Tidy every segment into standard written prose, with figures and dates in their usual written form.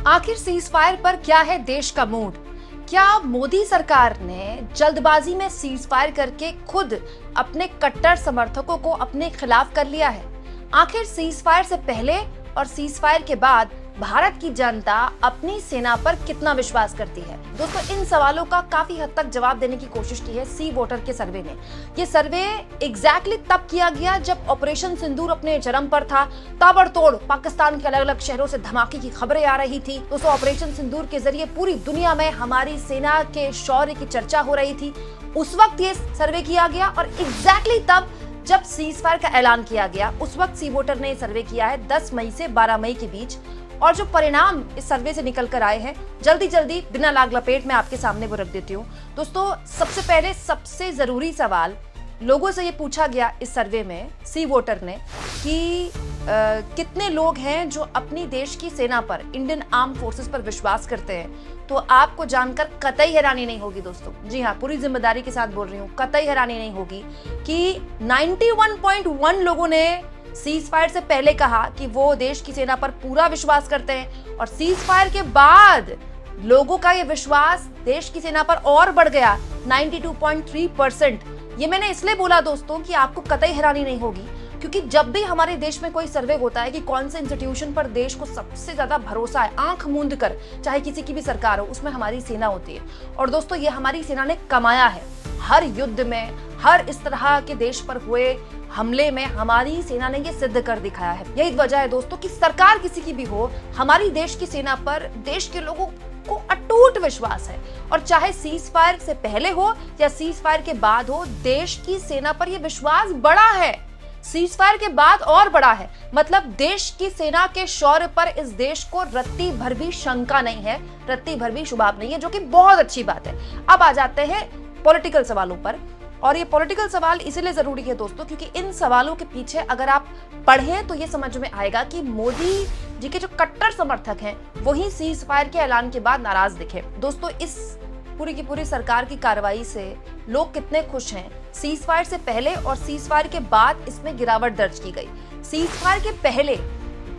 आखिर cease fire पर क्या है देश का मूड? क्या मोदी सरकार ने जल्दबाजी में सीज फायर करके खुद अपने कट्टर समर्थकों को अपने खिलाफ कर लिया है? आखिर सीज फायर से पहले और सीज फायर के बाद भारत की जनता अपनी सेना पर कितना विश्वास करती है? दोस्तों, इन सवालों का काफी हद तक जवाब देने की कोशिश की है सी वोटर के सर्वे ने। ये सर्वे एग्जैक्टली तब किया गया जब ऑपरेशन सिंदूर अपने चरम पर था। ताबड़तोड़ पाकिस्तान के अलग अलग शहरों से धमाके की खबरें आ रही थी। दोस्तों, ऑपरेशन सिंदूर के जरिए पूरी दुनिया में हमारी सेना के शौर्य की चर्चा हो रही थी। उस वक्त ये सर्वे किया गया और एग्जैक्टली तब जब सीज फायर का ऐलान किया गया, उस वक्त सी वोटर ने सर्वे किया है 10 मई से 12 मई के बीच। और जो परिणाम इस सर्वे से निकल कर आए हैं, जल्दी बिना लाग लपेट में आपके सामने वो रख देती हूँ। दोस्तों, सबसे पहले सबसे जरूरी सवाल लोगों से ये पूछा गया इस सर्वे में सी वोटर ने कि कितने लोग हैं जो अपनी देश की सेना पर, इंडियन आर्म फोर्सेस पर विश्वास करते हैं। तो आपको जानकर कतई हैरानी नहीं होगी दोस्तों, जी हाँ, पूरी जिम्मेदारी के साथ बोल रही हूँ, कतई हैरानी नहीं होगी कि 91.1 लोगों ने सीज फायर से पहले कहा कि वो देश की सेना पर पूरा विश्वास करते हैं, और सीज फायर के बाद लोगों का ये विश्वास देश की सेना पर और बढ़ गया 92.3%। ये मैंने इसलिए बोला दोस्तों कि आपको कतई हैरानी नहीं होगी, क्योंकि जब भी हमारे देश में कोई सर्वे होता है कि कौन से इंस्टीट्यूशन पर देश को सबसे ज्यादा भरोसा है, आंख मूंद कर, चाहे किसी की भी सरकार हो, उसमें हमारी सेना होती है। और दोस्तों, ये हमारी सेना ने कमाया है। हर युद्ध में, हर इस तरह के देश पर हुए हमले में हमारी सेना ने ये सिद्ध कर दिखाया है। यही वजह है दोस्तों कि सरकार किसी की भी हो, हमारी देश की सेना पर देश के लोगों को अटूट विश्वास है। और चाहे सीज फायर से पहले हो या सीज फायर के बाद हो, देश की सेना पर यह विश्वास बड़ा है। सीज फायर के बाद और बड़ा है। मतलब देश की सेना के शौर्य पर इस देश को रत्ती भर भी शंका नहीं है, रत्ती भर भी शुभाव नहीं है, जो कि बहुत अच्छी बात है। अब आ जाते हैं पॉलिटिकल सवालों पर। और ये पॉलिटिकल सवाल इसलिए जरूरी है दोस्तों क्योंकि इन सवालों के पीछे अगर आप पढ़ें तो ये समझ में आएगा कि मोदी जी के जो कट्टर समर्थक हैं वही सीज फायर के ऐलान के बाद नाराज दिखे। दोस्तों, इस पूरी की पूरी सरकार की कार्रवाई से लोग कितने खुश हैं। सीज फायर से पहले और सीज फायर के बाद इसमें गिरावट दर्ज की गई। सीज फायर के पहले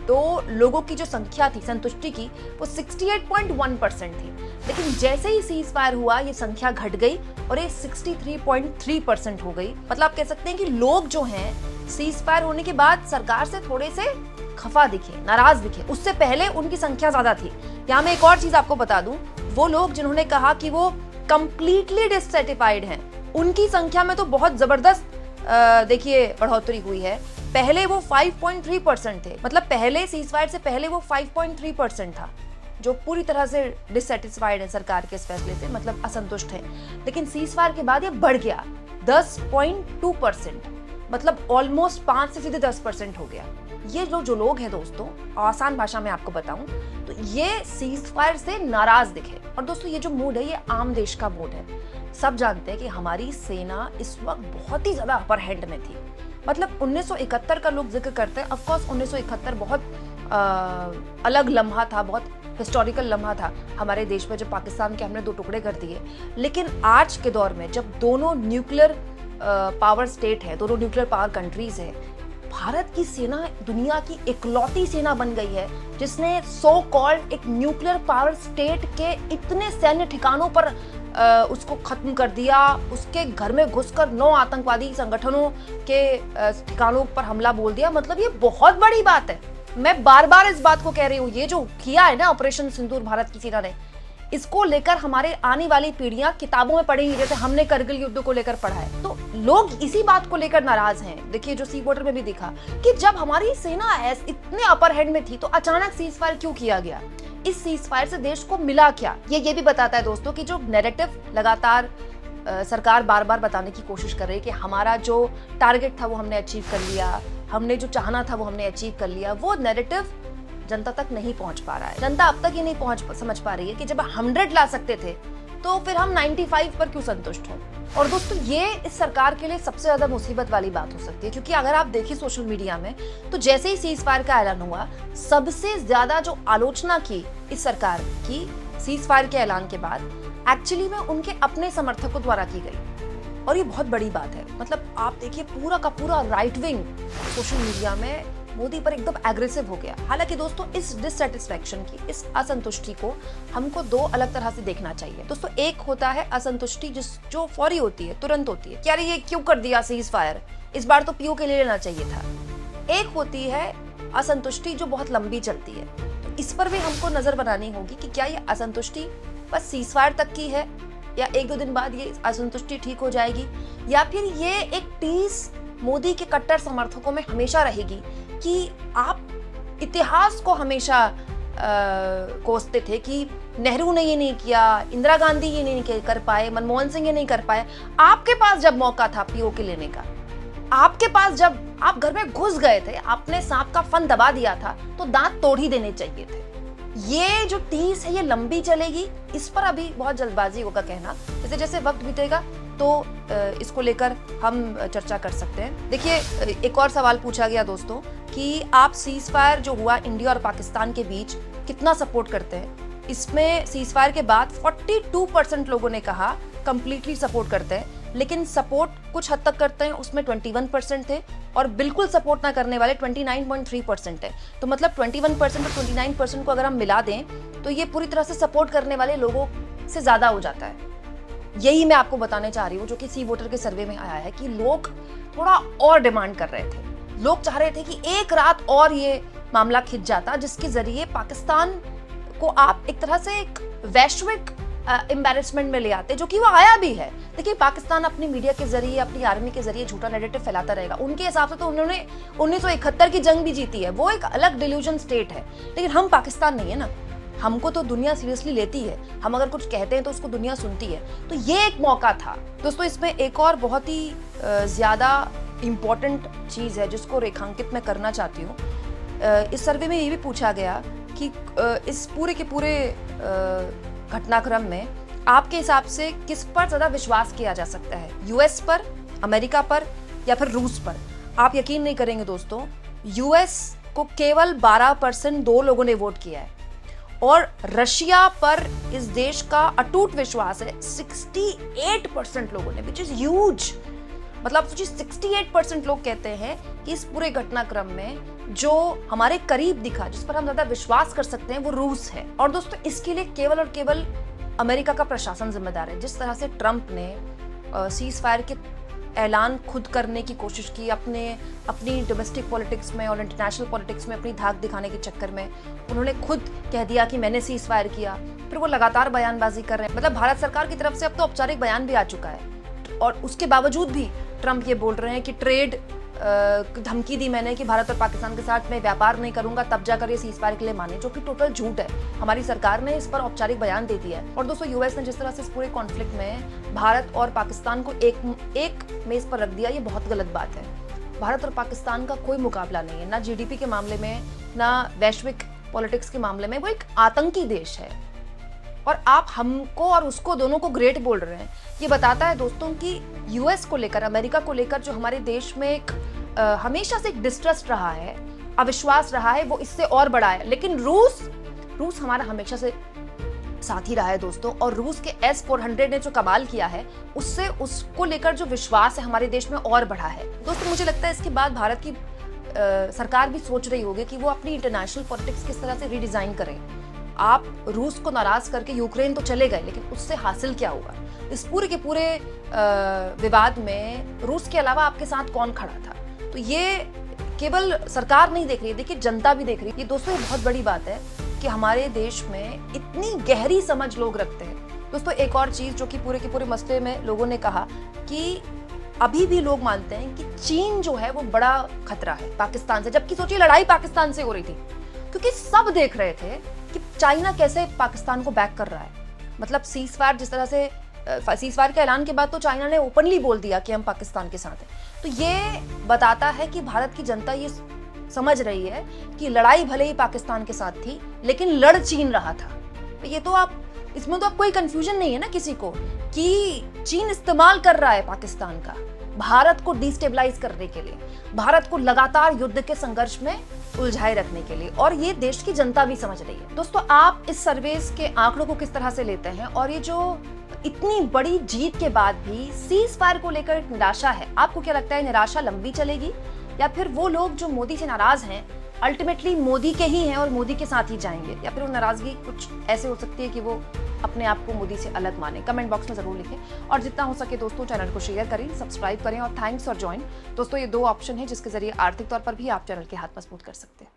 तो लोगों की जो संख्या थी संतुष्टि की, वो 68.1% थी, लेकिन जैसे ही सीज फायर हुआ ये संख्या घट गई और ये 63.3% हो गई। मतलब आप कह सकते हैं कि लोग जो हैं सीज फायर होने के बाद सरकार से थोड़े से खफा दिखे, नाराज दिखे। उससे पहले उनकी संख्या ज्यादा थी। यहाँ मैं एक और चीज आपको बता दूं, वो लोग जिन्होंने कहा कि वो कंप्लीटली डिससैटिस्फाइड हैं, उनकी संख्या में तो बहुत जबरदस्त देखिए बढ़ोतरी हुई है। पहले वो 5.3% थे, मतलब पहले सीज फायर से पहले वो 5.3% था जो पूरी तरह से डिससैटिस्फाइड है सरकार के इस फैसले से, मतलब असंतुष्ट है। लेकिन सीज फायर के बाद ये बढ़ गया 10.2%, मतलब ऑलमोस्ट 5 से सीधे 10% हो गया। ये जो लोग हैं दोस्तों, आसान भाषा में आपको बताऊं तो ये सीज फायर से नाराज दिखे। और दोस्तों, ये जो मूड है ये आम देश का मूड है। सब जानते हैं कि हमारी सेना इस वक्त बहुत ही ज्यादा अपर हैंड में थी। मतलब 1971 का लोग जिक्र करते हैं। ऑफ कोर्स 1971 बहुत अलग लम्हा था, बहुत हिस्टोरिकल लम्हा था हमारे देश में, जब पाकिस्तान के हमने 2 टुकड़े कर दिए। लेकिन आज के दौर में जब दोनों न्यूक्लियर पावर स्टेट है, दोनों न्यूक्लियर पावर कंट्रीज है, भारत की सेना दुनिया की इकलौती सेना बन गई है जिसने सो कॉल्ड एक न्यूक्लियर पावर स्टेट के इतने सैन्य ठिकानों पर उसको खत्म कर दिया। उसके घर में घुसकर 9 आतंकवादी संगठनों के ठिकानों पर हमला बोल दिया। मतलब ये बहुत बड़ी बात है। मैं बार बार इस बात को कह रही हूँ, ये जो किया है ना ऑपरेशन सिंदूर भारत की सेना ने, इसको लेकर हमारे आने वाली पीढ़ियां किताबों में पढ़ेंगी, जैसे हमने करगिल युद्ध को लेकर पढ़ा है। तो लोग इसी बात को लेकर नाराज हैं। देखिए, जो सी वोटर में भी दिखा कि जब हमारी सेना इतने अपर हैंड में थी तो अचानक सीज फायर क्यों किया गया, इस सीज फायर से देश को मिला क्या। ये भी बताता है दोस्तों कि जो नैरेटिव लगातार सरकार बार बार बताने की कोशिश कर रही है कि हमारा जो टारगेट था वो हमने अचीव कर लिया, हमने जो चाहना था वो हमने अचीव कर लिया, वो नैरेटिव जनता तक नहीं पहुंच पा रहा है। जनता अब तक ये नहीं समझ पा रही है कि जब 100 ला सकते थे तो फिर हम 95 पर क्यों संतुष्ट हों। और दोस्तों, ये इस सरकार के लिए सबसे ज्यादा मुसीबत वाली बात हो सकती है, क्योंकि अगर आप देखिए सोशल मीडिया में तो जैसे ही सीज फायर का ऐलान हुआ, सबसे ज्यादा जो आलोचना की इस सरकार की सीज फायर के ऐलान के बाद, एक्चुअली में उनके अपने समर्थकों द्वारा की गई। और ये बहुत बड़ी बात है। मतलब आप देखिए, पूरा का पूरा राइट विंग सोशल मीडिया में मोदी पर एकदम एग्रेसिव हो गया। हालांकि दोस्तों इस डिससेटिस्फैक्शन की, इस असंतुष्टि को हमको दो अलग तरह से देखना चाहिए। दोस्तों एक होता है असंतुष्टि जो फौरी होती है, तुरंत होती है, क्या ये क्यों कर दिया सीज फायर, इस बार तो पीओ के लिए लेना चाहिए था। एक होती है असंतुष्टि जो बहुत लंबी चलती है। तो इस पर भी हमको नजर बनानी होगी कि क्या ये असंतुष्टि बस सीज फायर तक की है, या एक दो दिन बाद ये असंतुष्टि ठीक हो जाएगी, या फिर ये एक टीस मोदी के कट्टर समर्थकों में हमेशा रहेगी कि आप इतिहास को हमेशा कोसते थे कि नेहरू ने ये नहीं किया, इंदिरा गांधी ये नहीं कर पाए, मनमोहन सिंह ये नहीं कर पाए। आपके पास जब मौका था पीओ के लेने का, आपके पास जब आप घर में घुस गए थे, आपने सांप का फन दबा दिया था, तो दांत तोड़ ही देने चाहिए थे। ये जो टीस है ये लंबी चलेगी, इस पर अभी बहुत जल्दबाजी होगा कहना। जैसे जैसे वक्त बीतेगा तो इसको लेकर हम चर्चा कर सकते हैं। देखिए एक और सवाल पूछा गया दोस्तों कि आप सीज फायर जो हुआ इंडिया और पाकिस्तान के बीच कितना सपोर्ट करते हैं। इसमें सीज फायर के बाद 42% लोगों ने कहा कंप्लीटली सपोर्ट करते हैं, लेकिन सपोर्ट कुछ हद तक करते हैं उसमें 21% थे, और बिल्कुल सपोर्ट ना करने वाले 29.3% है। तो मतलब 21% और 29% को अगर हम मिला दें तो ये पूरी तरह से सपोर्ट करने वाले लोगों से ज्यादा हो जाता है। यही मैं आपको बताने चाह रही हूँ, जो कि सी वोटर के सर्वे में आया है कि लोग थोड़ा और डिमांड कर रहे थे। लोग चाह रहे थे कि एक रात और ये मामला खिंच जाता, जिसके जरिए पाकिस्तान को आप एक तरह से एक वैश्विक एम्बैरेसमेंट में ले आते, जो कि वो आया भी है। देखिए पाकिस्तान अपनी मीडिया के जरिए, अपनी आर्मी के जरिए झूठा नैरेटिव फैलाता रहेगा। उनके हिसाब से तो उन्होंने 1971 की जंग भी जीती है, वो एक अलग डिल्यूजन स्टेट है। लेकिन हम पाकिस्तान नहीं है ना, हमको तो दुनिया सीरियसली लेती है। हम अगर कुछ कहते हैं तो उसको दुनिया सुनती है। तो ये एक मौका था दोस्तों। इसमें एक और बहुत ही ज्यादा इम्पोर्टेंट चीज है जिसको रेखांकित मैं करना चाहती हूँ। इस सर्वे में ये भी पूछा गया कि इस पूरे के पूरे घटनाक्रम में आपके हिसाब से किस पर ज्यादा विश्वास किया जा सकता है, यूएस पर, अमेरिका पर, या फिर रूस पर। आप यकीन नहीं करेंगे दोस्तों, यूएस को केवल 12% 2 लोगों ने वोट किया है, और रशिया पर इस देश का अटूट विश्वास है 68% लोगों ने, विच इज ह्यूज। मतलब सोचिए 68% लोग कहते हैं कि इस पूरे घटनाक्रम में जो हमारे करीब दिखा, जिस पर हम ज्यादा विश्वास कर सकते हैं, वो रूस है। और दोस्तों इसके लिए केवल और केवल अमेरिका का प्रशासन जिम्मेदार है। जिस तरह से ट्रंप ने सीज फायर के ऐलान खुद करने की कोशिश की, अपनी डोमेस्टिक पॉलिटिक्स में और इंटरनेशनल पॉलिटिक्स में अपनी धाक दिखाने के चक्कर में उन्होंने खुद कह दिया कि मैंने सीज फायर किया। फिर वो लगातार बयानबाजी कर रहे हैं। मतलब भारत सरकार की तरफ से अब तो औपचारिक बयान भी आ चुका है, और उसके बावजूद भी ट्रंप ये बोल रहे हैं कि ट्रेड धमकी दी मैंने कि भारत और पाकिस्तान के साथ मैं व्यापार नहीं करूंगा, तब जाकर ये सीज फायर के लिए माने, जो कि टोटल झूठ है। हमारी सरकार ने इस पर औपचारिक बयान दे दिया है। और दोस्तों यूएस ने जिस तरह से इस पूरे कॉन्फ्लिक्ट में भारत और पाकिस्तान को एक मेज पर रख दिया, ये बहुत गलत बात है। भारत और पाकिस्तान का कोई मुकाबला नहीं है, ना जीडीपी के मामले में, ना वैश्विक पॉलिटिक्स के मामले में। वो एक आतंकी देश है, और आप हमको और उसको दोनों को ग्रेट बोल रहे हैं। ये बताता है दोस्तों कि यूएस को लेकर, अमेरिका को लेकर जो हमारे देश में एक हमेशा से एक डिस्ट्रस्ट रहा है, अविश्वास रहा है, वो इससे और बड़ा है। लेकिन रूस हमारा हमेशा से साथी रहा है दोस्तों, और रूस के S-400 ने जो कमाल किया है, उससे उसको लेकर जो विश्वास है हमारे देश में और बढ़ा है। दोस्तों मुझे लगता है इसके बाद भारत की सरकार भी सोच रही होगी कि वो अपनी इंटरनेशनल पॉलिटिक्स किस तरह से रीडिजाइन करें। आप रूस को नाराज करके यूक्रेन तो चले गए, लेकिन उससे हासिल क्या हुआ? इस पूरे के पूरे विवाद में रूस के अलावा आपके साथ कौन खड़ा था? तो ये केवल सरकार नहीं देख रही है, देखिए जनता भी देख रही है। ये दोस्तों ये बहुत बड़ी बात है कि हमारे देश में इतनी गहरी समझ लोग रखते हैं। दोस्तों एक और चीज जो कि पूरे के पूरे मसले में लोगों ने कहा कि अभी भी लोग मानते हैं कि चीन जो है वो बड़ा खतरा है पाकिस्तान से, जबकि सोचिए लड़ाई पाकिस्तान से हो रही थी, क्योंकि सब देख रहे थे कि चाइना कैसे पाकिस्तान को बैक कर रहा है। मतलब सीज फायर जिस तरह से सीज फायर के ऐलान के बाद तो चाइना ने ओपनली बोल दिया कि हम पाकिस्तान के साथ हैं। तो ये बताता है कि भारत की जनता ये समझ रही है कि लड़ाई भले ही पाकिस्तान के साथ थी, लेकिन लड़ चीन रहा था। ये तो आप इसमें तो आप कोई कंफ्यूजन नहीं है ना किसी को कि चीन इस्तेमाल कर रहा है पाकिस्तान का भारत को डिस्टेबलाइज करने के लिए, भारत को लगातार युद्ध के संघर्ष में उलझाए रखने के लिए, और ये देश की जनता भी समझ रही है। दोस्तों आप इस सर्वेस के आंकड़ों को किस तरह से लेते हैं, और ये जो इतनी बड़ी जीत के बाद भी सीज फायर को लेकर निराशा है, आपको क्या लगता है निराशा लंबी चलेगी या फिर वो लोग जो मोदी से नाराज हैं अल्टीमेटली मोदी के ही हैं और मोदी के साथ ही जाएंगे, या फिर वो नाराजगी कुछ ऐसे हो सकती है कि वो अपने आप को मोदी से अलग माने। कमेंट बॉक्स में जरूर लिखें और जितना हो सके दोस्तों चैनल को शेयर करें, सब्सक्राइब करें और थैंक्स फॉर ज्वाइन। दोस्तों ये 2 ऑप्शन है जिसके जरिए आर्थिक तौर पर भी आप चैनल के हाथ मजबूत कर सकते हैं।